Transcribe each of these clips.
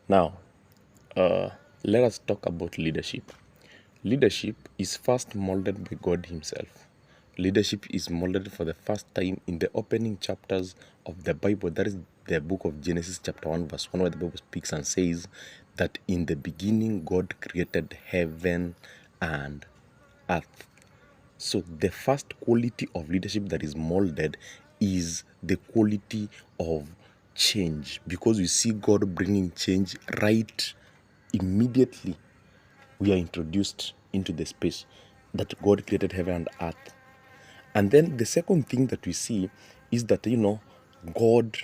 Now, let us talk about leadership. Leadership is first molded by God Himself. Leadership is molded for the first time in the opening chapters of the Bible. That is the book of Genesis, chapter 1, verse 1, where the Bible speaks and says that in the beginning God created heaven and earth. So, the first quality of leadership that is molded is the quality of change, because we see God bringing change right immediately we are introduced into the space that God created heaven and earth. And then the second thing that we see is that, God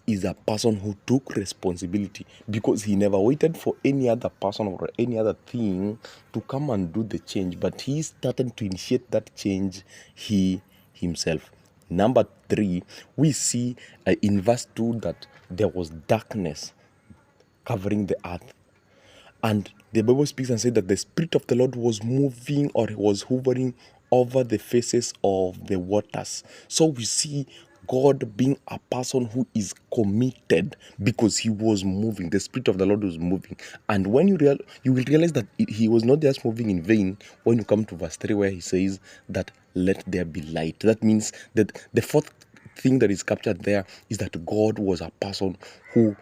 is a person who took responsibility, because he never waited for any other person or any other thing to come and do the change, but he started to initiate that change he himself. Number 3, we see in verse 2 that there was darkness covering the earth. And the Bible speaks and says that the Spirit of the Lord was moving, or was hovering over the faces of the waters. So we see God being a person who is committed, because he was moving. The Spirit of the Lord was moving. And when you will realize that he was not just moving in vain when you come to verse 3, where he says that let there be light. That means that the fourth thing that is captured there is that God was a person who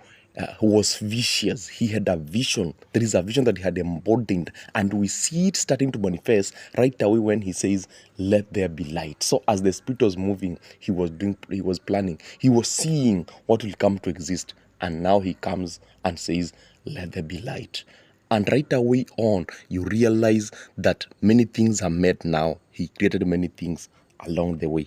was vicious. He had a vision. There is a vision that he had embodied, and we see it starting to manifest right away when he says, "Let there be light." So, as the Spirit was moving, he was planning, he was seeing what will come to exist, and now he comes and says, "Let there be light." And right away on, you realize that many things are made now. He created many things along the way.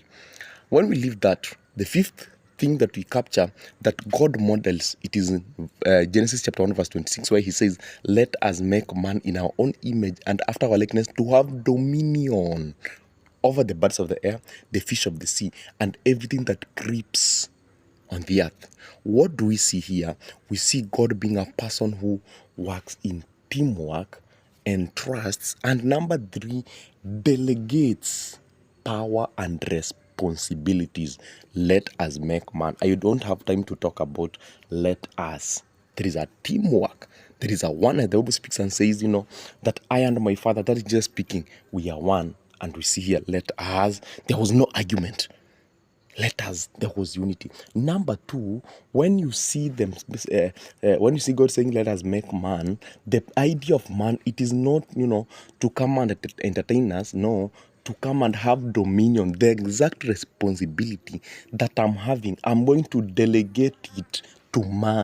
When we leave that, the fifth thing that we capture that God models, it is in Genesis chapter 1 verse 26, where he says, "Let us make man in our own image and after our likeness, to have dominion over the birds of the air, the fish of the sea, and everything that creeps on the earth." What do we see here? We see God being a person who works in teamwork and trusts, and number 3, delegates power and responsibilities. Let us make man. I don't have time to talk about let us. There is a teamwork. There is a one. The Bible speaks and says, that I and my Father, that is just speaking, we are one. And we see here, let us. There was no argument. Let us. There was unity. Number 2, when you see them, when you see God saying, "Let us make man," the idea of man, it is not, to come and entertain us. No, to come and have dominion. The exact responsibility that I'm having, I'm going to delegate it to man.